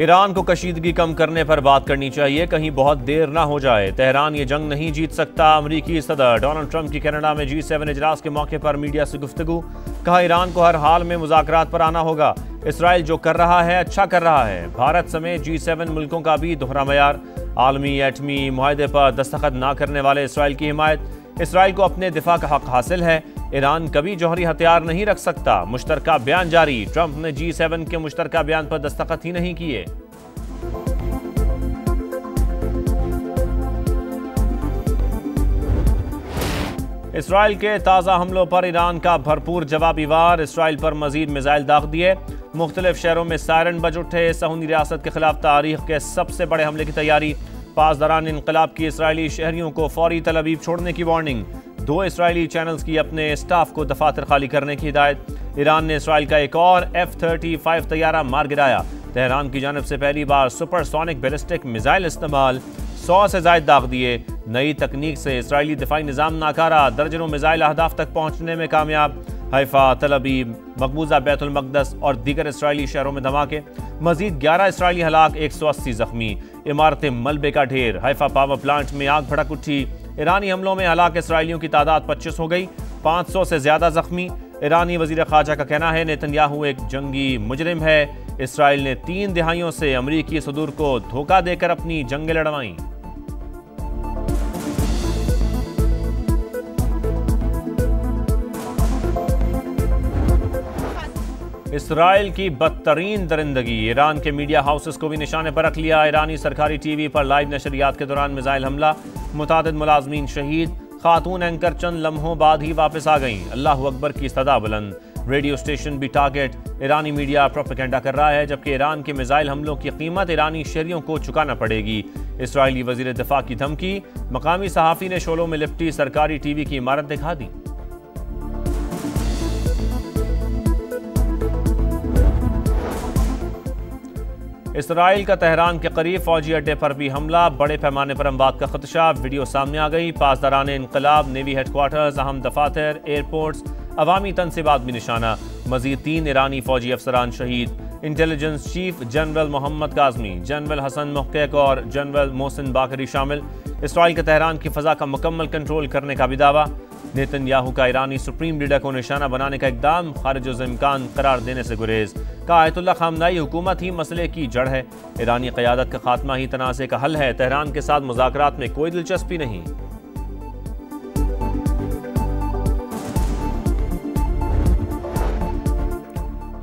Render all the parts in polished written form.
Iran को कशीदगी कम करने पर बात करनी चाहिए, कहीं बहुत देर ना हो जाए। तेहरान ये जंग नहीं जीत सकता। अमरीकी सदर डोनाल्ड ट्रंप की कनाडा में G7 इजलास के मौके पर मीडिया से गुफ्तगू। कहा ईरान को हर हाल में मुज़ाकरात पर आना होगा। इसराइल जो कर रहा है अच्छा कर रहा है। भारत समेत G7 मुल्कों का भी दोहरा मयार। आलमी एटमी मुआहदे पर दस्तखत ना करने वाले इसराइल की हिमायत। इसराइल को अपने दिफा का हक हासिल है। ईरान कभी जौहरी हथियार नहीं रख सकता। मुश्तरका बयान जारी। ट्रंप ने G7 के मुश्तरका बयान पर दस्तखत ही नहीं किए। इसराइल के ताज़ा हमलों पर ईरान का भरपूर जवाबी वार। इसराइल पर मजीद मिसाइल दाग दिए। मुख्तलिफ शहरों में सायरन बज उठे। सहूनी रियासत के खिलाफ तारीख के सबसे बड़े हमले की तैयारी। पासदारान इंकलाब की इसराइली शहरियों को फौरी तल अवीव छोड़ने की वार्निंग। 2 इसराइली चैनल्स की अपने स्टाफ को दफातर खाली करने की हिदायत। ईरान ने इसराइल का एक और F-35 तैयारा मार गिराया। तेहरान की जानब से पहली बार सुपरसोनिक बैलिस्टिक मिसाइल इस्तेमाल। 100 से ज्यादा दाग दिए। नई तकनीक से इसराइली दिफाई निज़ाम नाकारा। दर्जनों मिसाइल अहदाफ तक पहुंचने में कामयाब। हैफा, तल अवीव, मकबूजा बैतुल मक़दस और दीगर इसराइली शहरों में धमाके। मजीद 11 इसराइली हलाक, 180 जख्मी। इमारतें मलबे का ढेर। हैफा पावर प्लांट में आग भड़क उठी। ईरानी हमलों में हलाक इसराइलियों की तादाद 25 हो गई। 500 से ज्यादा जख्मी। ईरानी वजीर खारजा का कहना है नेतन्याहू एक जंगी मुजरिम है। इसराइल ने 3 दिहाइयों से अमरीकी सदूर को धोखा देकर अपनी जंगें लड़वाईं। इसराइल की बदतरीन दरिंदगी। ईरान के मीडिया हाउसेस को भी निशाने पर रख लिया। ईरानी सरकारी टीवी पर लाइव नशरियात के दौरान मिसाइल हमला। मुतादिद मुलाजमीन शहीद। खातून एंकर चंद लम्हों बाद ही वापस आ गईं। अल्लाह अकबर की सदा बुलंद। रेडियो स्टेशन भी टारगेट। ईरानी मीडिया प्रोपेगेंडा कर रहा है, जबकि ईरान के मिसाइल हमलों की कीमत ईरानी शहरियों को चुकाना पड़ेगी। इसराइली वजीर दिफा की धमकी। मकामी सहाफ़ी ने शोलों में लिपटी सरकारी टीवी की इमारत दिखा दी। इसराइल का तेहरान के करीब फौजी अड्डे पर भी हमला। बड़े पैमाने पर अमवात का खदशा। वीडियो सामने आ गई। पासदारान इंकलाब, नेवी हेडक्वार्टर्स, अहम दफातर, एयरपोर्ट्स, अवामी तनसीबात भी निशाना। मजीद 3 ईरानी फौजी अफसरान शहीद। Intelligence chief general Mohammad Kazemi, general Hassan Mohaghegh और जनरल मोहसिन बाकरी शामिल। इसराइल के तेहरान की फ़ज़ा का मुकम्मल कंट्रोल करने का भी दावा। नेतन्याहू का ईरानी सुप्रीम लीडर को निशाना बनाने का इकदाम। खारिज-उल-इम्कान करार देने से गुरेज। का आयतुल्लाह खामनाई हुकूमत ही मसले की जड़ है। ईरानी क़यादत का खात्मा ही तनाज़े का हल है। तेहरान के साथ मुज़ाकरात में कोई दिलचस्पी नहीं।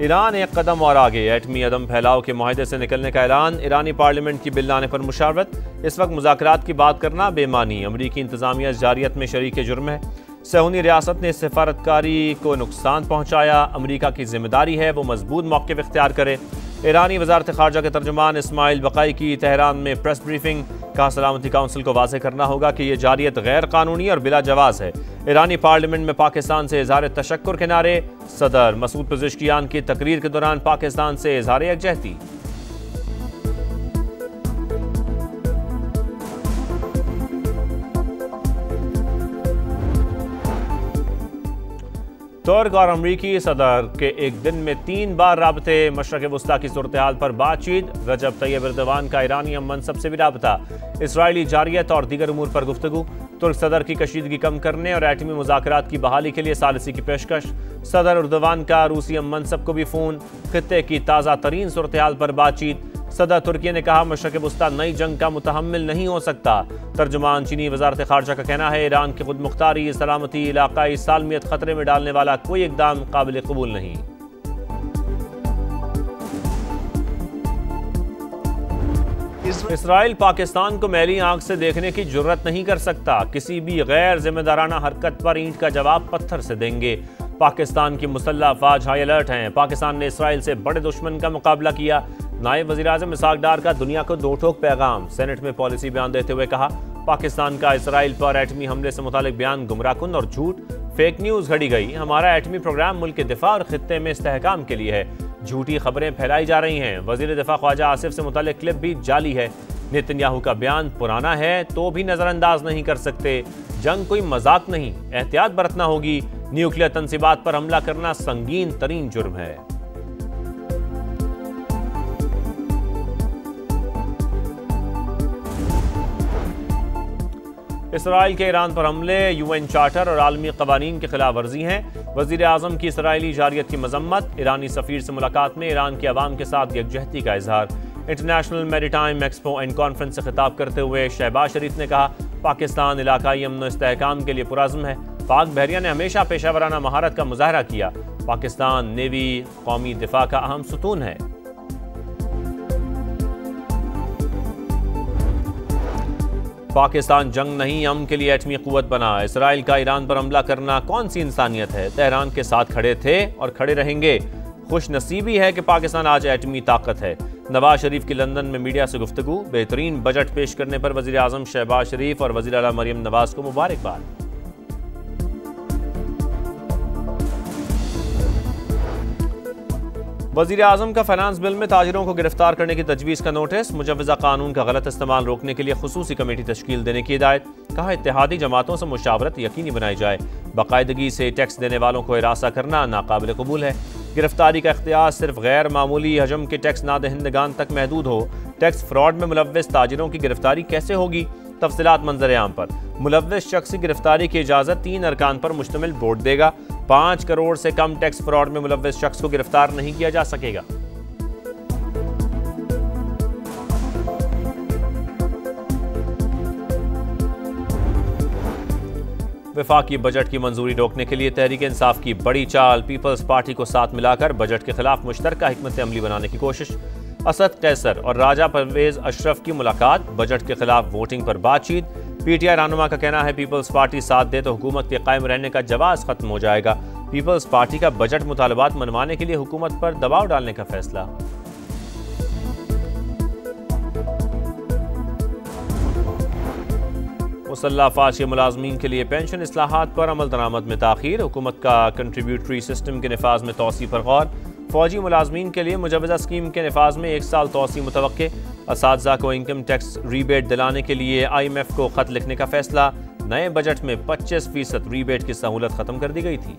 ईरान एक कदम और आगे। एटमी अदम फैलाव के मुआहदे से निकलने का ऐलान। ईरानी पार्लियामेंट की बिल लाने पर मुशावरत। इस वक्त मुज़ाकरात की बात करना बेमानी। अमरीकी इंतज़ामिया जारियत में शरीक जुर्म है। सहूनी रियासत ने सफारतकारी को नुकसान पहुँचाया। अमरीका की जिम्मेदारी है वो मजबूत मौक़िफ़ इख्तियार करे। ईरानी वज़ारत ख़ारजा के तर्जुमान इस्माइल बक़ाई की तेहरान में प्रेस ब्रीफिंग। कहा सलामती काउंसिल को वाज़ेह करना होगा कि यह जारियत गैर कानूनी और बिला जवाज़ है। ईरानी पार्लियामेंट में पाकिस्तान से इज़हार तशक्कुर के नारे। सदर मसूद पज़ेश्कियान की तकरीर के दौरान पाकिस्तान से इज़हार यकजहती। तुर्क और अमरीकी सदर के एक दिन में 3 बार राबते। मशरक़ वस्ता की सूरत हाल पर बातचीत। रजब तैयब एर्दोगान का ईरानी मनसब से भी राबता। इसराइली जारियत और दीगर उमूर पर गुफ्तगू। तुर्क सदर की कशीदगी कम करने और एटमी मुज़ाकरात की बहाली के लिए सालिसी की पेशकश। सदर एर्दोगान का रूसी मनसब को भी फ़ोन। खित्ते की ताज़ा तरीन सूरत हाल पर बातचीत। सदर तुर्की ने कहा मशरक़ वस्ता नई जंग का मुतहम्मिल नहीं हो सकता। तर्जुमान चीनी वज़ारत ख़ारजा का कहना है ईरान की खुद मुख्तारी, सलामती, इलाक़ाई सालमियत ख़तरे में डालने वाला कोई इक़दाम काबिल कबूल नहीं। इसराइल पाकिस्तान को मैली आंख से देखने की जुर्रत नहीं कर सकता। किसी भी गैर जिम्मेदाराना हरकत पर ईंट का जवाब पत्थर से देंगे। पाकिस्तान की मुसल्लह अफ़वाज हाई अलर्ट हैं। पाकिस्तान ने इसराइल से बड़े दुश्मन का मुकाबला किया। नायब वज़ीर-ए-आज़म इसहाक़ डार का दुनिया को 2 टोक पैगाम। सेनेट में पॉलिसी बयान देते हुए कहा पाकिस्तान का इसराइल पर एटमी हमले से मुतालिक बयान गुमराहकुन और झूठ, फेक न्यूज़ घड़ी गई। हमारा एटमी प्रोग्राम मुल्क के दिफा और खित्ते में इस्तेहकाम के लिए है। झूठी खबरें फैलाई जा रही हैं। वज़ीर दिफा ख्वाजा आसिफ से मुतालिक क्लिप भी जाली है। नेतन्याहू का बयान पुराना है तो भी नज़रअंदाज नहीं कर सकते। जंग कोई मजाक नहीं, एहतियात बरतना होगी। न्यूक्लियर तनसीबात पर हमला करना संगीन तरीन जुर्म है। इसराइल के ईरान पर हमले UN चार्टर और आलमी कवानीन की खिलाफ वर्जी हैं। वज़ीर आज़म की इसराइली जारियत की मजम्मत। ईरानी सफ़ीर से मुलाकात में ईरान के अवाम के साथ यकजहती का इजहार। International maritime expo and conference से खिताब करते हुए शहबाज शरीफ ने कहा, पाकिस्तान इलाकाई अमन इस्तेहकाम के लिए पुरज़्म है। पाक बहरिया ने हमेशा पेशावराना महारत का मुजाहरा किया। पाकिस्तान नेवी कौमी दिफा का अहम सुतून है। पाकिस्तान जंग नहीं, अमन के लिए एटमी कुव्वत बना। इसराइल का ईरान पर हमला करना कौन सी इंसानियत है। तेहरान के साथ खड़े थे और खड़े रहेंगे। खुश नसीबी है कि पाकिस्तान आज एटमी ताकत है। नवाज शरीफ की लंदन में मीडिया से गुफ्तगू। बेहतरीन बजट पेश करने पर वज़ीर आज़म शहबाज शरीफ और वज़ीर आला मरियम नवाज को मुबारकबाद। वज़ीर आज़म का फाइनेंस बिल में ताजिरों को गिरफ्तार करने की तजवीज़ का नोटिस। मुजव्वज़ा कानून का गलत इस्तेमाल रोकने के लिए खुसूसी कमेटी तश्कील देने की हिदायत। कहा, इत्तेहादी जमातों से मुशावरत यकीनी बनाई जाए। बाकायदगी से टैक्स देने वालों को हिरासा करना नाकाबिल कबूल है। गिरफ्तारी का इख्तियार सिर्फ गैर मामूली हजम के टैक्स नादहिंदगान तक महदूद हो। टैक्स फ्रॉड में मुलव्वस ताजिरों की गिरफ्तारी कैसे होगी? तफसीलात मंजर आम पर। मुलव्वस शख्स की गिरफ्तारी की इजाज़त 3 अरकान पर मुश्तमिल बोर्ड देगा। 5 करोड़ से कम टैक्स फ्रॉड में मुलव्वस शख्स को गिरफ्तार नहीं किया जा सकेगा। वफाकी बजट की मंजूरी रोकने के लिए तहरीक इंसाफ की बड़ी चाल। पीपल्स पार्टी को साथ मिलाकर बजट के खिलाफ मुश्तरका हिकमत अमली बनाने की कोशिश। असद कैसर और राजा परवेज अशरफ की मुलाकात। बजट के खिलाफ वोटिंग पर बातचीत। PTI रहनुमा का कहना है, पीपल्स पार्टी साथ दे तो हुकूमत के कायम रहने का जवाब खत्म हो जाएगा। पीपल्स पार्टी का बजट मुतालबात मनवाने के लिए हुकूमत पर दबाव डालने का फैसला। मुसल्लह अफवाज के मुलाजमीन के लिए पेंशन इस्लाहात पर अमल दरामद में ताखीर। हुकूमत का कंट्रीब्यूटरी सिस्टम के निफाज में तोसी पर गौर। फौजी मुलाजमीन के लिए मुजवज़ा स्कीम के निफाज में 1 साल तोसी मुतवक्के। असातिज़ा को इनकम टैक्स रीबेट दिलाने के लिए IMF को खत लिखने का फैसला। नए बजट में 25% रीबेट की सहूलत खत्म कर दी गई थी।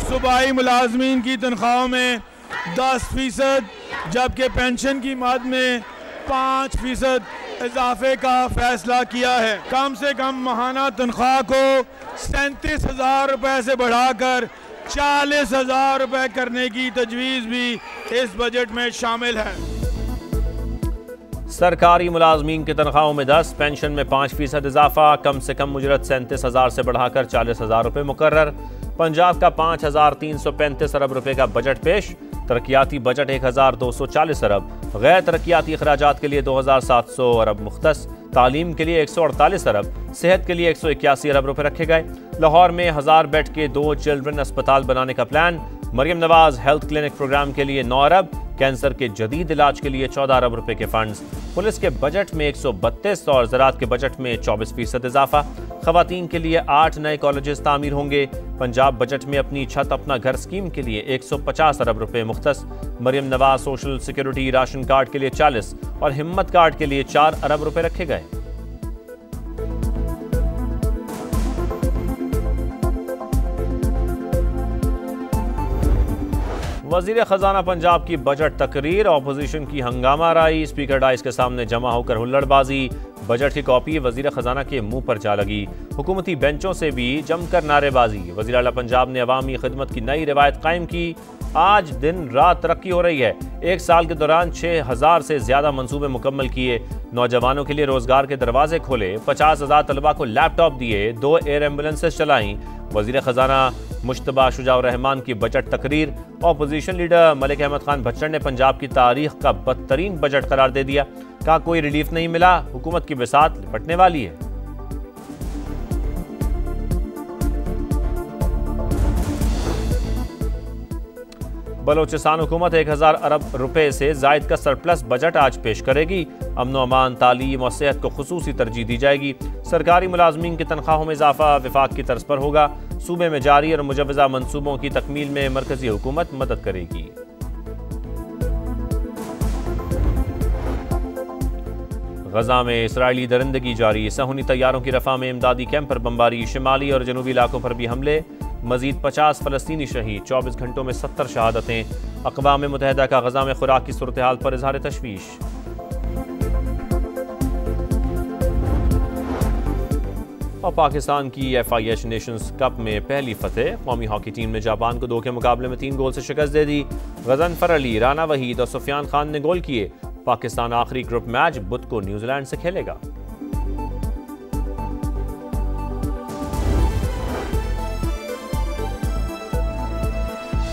सूबाई मुलाजमीन की तनख्वाहों में 10%, जबकि पेंशन की मद में 5% इजाफे का फैसला किया है। कम से कम माहाना तनख्वाह को 37,000 रुपए से बढ़ाकर 40,000 रुपए करने की तजवीज़ भी इस बजट में शामिल है। सरकारी मुलाजमीन की तनख्वाहों में 10, पेंशन में 5% इजाफा। कम से कम उजरत 37,000 से बढ़ाकर 40,000 रुपए मुकर्रर। पंजाब का 5,335 अरब रुपए का बजट पेश। तरक्याती बजट 1,240 अरब। गैर तरक्याती अखराजात के लिए 2,700 अरब मुख्तस। तालीम के लिए 148 अरब। सेहत के लिए 181 अरब रुपए रखे गए। लाहौर में 1000 बेड के 2 चिल्ड्रन अस्पताल बनाने का plan. Maryam Nawaz health clinic programme के लिए 9 अरब। कैंसर के जदीद इलाज के लिए 14 अरब रुपए के फंड्स। पुलिस के बजट में 132 और ज़राअत के बजट में 24% इजाफा। खवातीन के लिए 8 नए कॉलेजेस तामीर होंगे। पंजाब बजट में अपनी छत अपना घर स्कीम के लिए 150 अरब रुपए मुख्तस। Maryam Nawaz social security ration card के लिए 40 और हिम्मत कार्ड के लिए 4 अरब रुपए रखे गए। वज़ीर ख़जाना पंजाब की बजट तकरीर। ऑपोजिशन की हंगामा राई। स्पीकर डाइस के सामने जमा होकर हुल्लड़बाजी। बजट की कॉपी वज़ीर ख़जाना के मुंह पर जा लगी। हुकूमती बेंचों से भी जमकर नारेबाजी। वज़ीर आला पंजाब ने अवामी खिदमत की नई रिवायत कायम की। आज दिन रात तरक्की हो रही है। 1 साल के दौरान 6,000 से ज़्यादा मंसूबे मुकम्मल किए। नौजवानों के लिए रोज़गार के दरवाजे खोले। 50,000 तलबा को लैपटॉप दिए। 2 एयर एम्बुलेंसेज चलाई। वज़ीर ख़जाना मुश्तबा शुजाउर रहमान की बजट तकरीर। ऑपोजिशन लीडर मलिक अहमद खान भच्चर ने पंजाब की तारीख का बदतरीन बजट करार दे दिया। कहा, कोई रिलीफ नहीं मिला, हुकूमत की बिसात निपटने वाली है। बलोचिस्तान हुकूमत 1,000 अरब रुपए से जायद का सरप्लस बजट आज पेश करेगी। अमन अमान, तालीम और सेहत को खुसूसी तरजीह दी जाएगी। सरकारी मुलाजमीन की तनख्वाहों में इजाफा विफाक की तर्ज पर होगा। सूबे में जारी और मुजव्वज़ा मंसूबों की तकमील में मरकजी हुकूमत मदद करेगी। गजा में इसराइली दरिंदगी जारी। सहूनी तैयारों की रफा में इमदादी कैंप पर बमबारी। शिमाली और जनूबी इलाकों पर भी हमले। मजीद 50 फ़लस्तीनी शहीद। 24 घंटों में 70 शहादतें। अक़वाम मुत्तहिदा का गजा में खुराक की सूरत हाल पर इज़हार तशवीश। और पाकिस्तान की FIH नेशंस कप में पहली फतेह। कौमी हॉकी टीम ने जापान को 2 के मुकाबले में 3 गोल से शिकस्त दे दी। गजनफर अली, राना वहीद और सुफियान खान ने गोल किए। पाकिस्तान आखिरी ग्रुप मैच बुध को न्यूजीलैंड से खेलेगा।